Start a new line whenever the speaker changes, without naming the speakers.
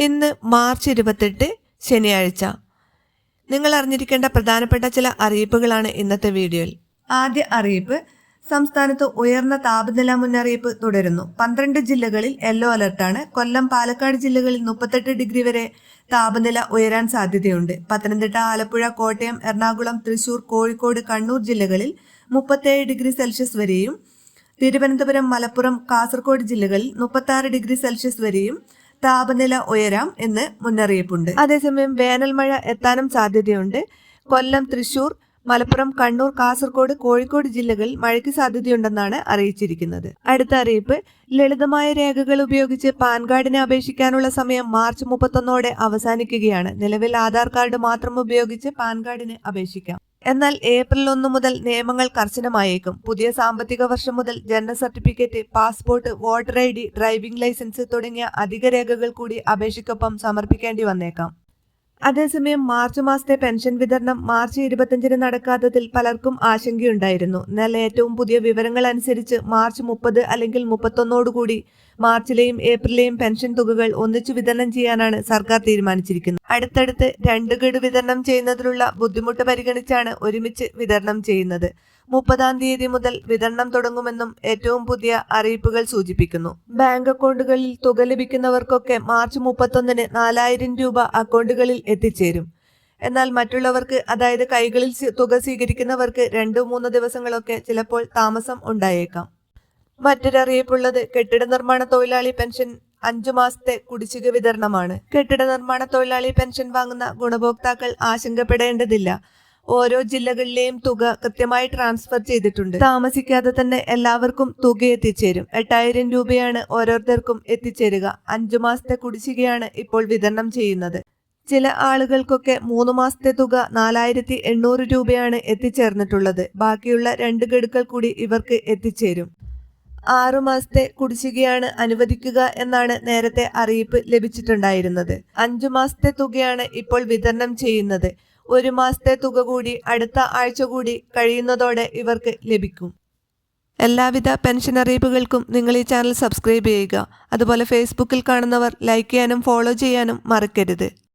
ഇന്ന് മാർച്ച് 28 ശനിയാഴ്ച. നിങ്ങൾ അറിഞ്ഞിരിക്കേണ്ട പ്രധാനപ്പെട്ട ചില അറിയിപ്പുകളാണ് ഇന്നത്തെ വീഡിയോയിൽ. ആദ്യ അറിയിപ്പ്, സംസ്ഥാനത്ത് ഉയർന്ന താപനില മുന്നറിയിപ്പ് തുടരുന്നു. 12 ജില്ലകളിൽ യെല്ലോ അലർട്ടാണ്. കൊല്ലം, പാലക്കാട് ജില്ലകളിൽ 38 ഡിഗ്രി വരെ താപനില ഉയരാൻ സാധ്യതയുണ്ട്. പത്തനംതിട്ട, ആലപ്പുഴ, കോട്ടയം, എറണാകുളം, തൃശൂർ, കോഴിക്കോട്, കണ്ണൂർ ജില്ലകളിൽ 37 ഡിഗ്രി സെൽഷ്യസ് വരെയും തിരുവനന്തപുരം, മലപ്പുറം, കാസർഗോഡ് ജില്ലകളിൽ 36 ഡിഗ്രി സെൽഷ്യസ് വരെയും താപനില ഉയരാം എന്ന് മുന്നറിയിപ്പുണ്ട്. അതേസമയം വേനൽ മഴ എത്താനും സാധ്യതയുണ്ട്. കൊല്ലം, തൃശൂർ, മലപ്പുറം, കണ്ണൂർ, കാസർഗോഡ്, കോഴിക്കോട് ജില്ലകളിൽ മഴയ്ക്ക് സാധ്യതയുണ്ടെന്നാണ് അറിയിച്ചിരിക്കുന്നത്. അടുത്ത അറിയിപ്പ്, ലളിതമായ രേഖകൾ ഉപയോഗിച്ച് പാൻ കാർഡിന് അപേക്ഷിക്കാനുള്ള സമയം മാർച്ച് 31 അവസാനിക്കുകയാണ്. നിലവിൽ ആധാർ കാർഡ് മാത്രം ഉപയോഗിച്ച് പാൻ കാർഡിന് അപേക്ഷിക്കാം. എന്നാൽ ഏപ്രിൽ 1 മുതൽ നിയമങ്ങൾ കർശനമായേക്കും. പുതിയ സാമ്പത്തിക വർഷം മുതൽ ജനന certificate, passport, voter ID, driving licence തുടങ്ങിയ അധിക രേഖകൾ കൂടി അപേക്ഷയ്ക്കൊപ്പം സമർപ്പിക്കേണ്ടി വന്നേക്കാം. അതേസമയം മാർച്ച് മാസത്തെ പെൻഷൻ വിതരണം മാർച്ച് 25 നടക്കാത്തതിൽ പലർക്കും ആശങ്കയുണ്ടായിരുന്നു. എന്നാൽ ഏറ്റവും പുതിയ വിവരങ്ങൾ അനുസരിച്ച് മാർച്ച് 30 അല്ലെങ്കിൽ 31 മാർച്ചിലെയും ഏപ്രിലെയും പെൻഷൻ തുകകൾ ഒന്നിച്ചു വിതരണം ചെയ്യാനാണ് സർക്കാർ തീരുമാനിച്ചിരിക്കുന്നത്. അടുത്തടുത്ത് 2 ഗഡു വിതരണം ചെയ്യുന്നതിലുള്ള ബുദ്ധിമുട്ട് പരിഗണിച്ചാണ് ഒരുമിച്ച് വിതരണം ചെയ്യുന്നത്. 30-ാം തീയതി മുതൽ വിതരണം തുടങ്ങുമെന്നും ഏറ്റവും പുതിയ അറിയിപ്പുകൾ സൂചിപ്പിക്കുന്നു. ബാങ്ക് അക്കൗണ്ടുകളിൽ തുക ലഭിക്കുന്നവർക്കൊക്കെ മാർച്ച് 31 4000 രൂപ അക്കൗണ്ടുകളിൽ എത്തിച്ചേരും. എന്നാൽ മറ്റുള്ളവർക്ക്, അതായത് കൈകളിൽ തുക സ്വീകരിക്കുന്നവർക്ക് 2-3 ദിവസങ്ങളൊക്കെ ചിലപ്പോൾ താമസം ഉണ്ടായേക്കാം. മറ്റൊരറിയിപ്പുള്ളത്, കെട്ടിട നിർമ്മാണ തൊഴിലാളി പെൻഷൻ 5 മാസത്തെ കുടിശ്ശിക വിതരണമാണ്. കെട്ടിട നിർമ്മാണ തൊഴിലാളി പെൻഷൻ വാങ്ങുന്ന ഗുണഭോക്താക്കൾ ആശങ്കപ്പെടേണ്ടതില്ല. ഓരോ ജില്ലകളിലെയും തുക കൃത്യമായി ട്രാൻസ്ഫർ ചെയ്തിട്ടുണ്ട്. താമസിക്കാതെ തന്നെ എല്ലാവർക്കും തുക എത്തിച്ചേരും. 8000 രൂപയാണ് ഓരോരുത്തർക്കും എത്തിച്ചേരുക. 5 മാസത്തെ കുടിശ്ശികയാണ് ഇപ്പോൾ വിതരണം ചെയ്യുന്നത്. ചില ആളുകൾക്കൊക്കെ 3 മാസത്തെ തുക 4800 രൂപയാണ് എത്തിച്ചേർന്നിട്ടുള്ളത്. ബാക്കിയുള്ള 2 ഗഡുക്കൾ കൂടി ഇവർക്ക് എത്തിച്ചേരും. 6 മാസത്തെ കുടിശ്ശികയാണ് അനുവദിക്കുക എന്നാണ് നേരത്തെ അറിയിപ്പ് ലഭിച്ചിട്ടുണ്ടായിരുന്നത്. 5 മാസത്തെ തുകയാണ് ഇപ്പോൾ വിതരണം ചെയ്യുന്നത്. 1 മാസത്തെ തുക കൂടി അടുത്ത ആഴ്ച കൂടി കഴിയുന്നതോടെ ഇവർക്ക് ലഭിക്കും. എല്ലാവിധ പെൻഷൻ അറിയിപ്പുകൾക്കും നിങ്ങൾ ഈ ചാനൽ സബ്സ്ക്രൈബ് ചെയ്യുക. അതുപോലെ ഫേസ്ബുക്കിൽ കാണുന്നവർ ലൈക്ക് ചെയ്യാനും ഫോളോ ചെയ്യാനും മറക്കരുത്.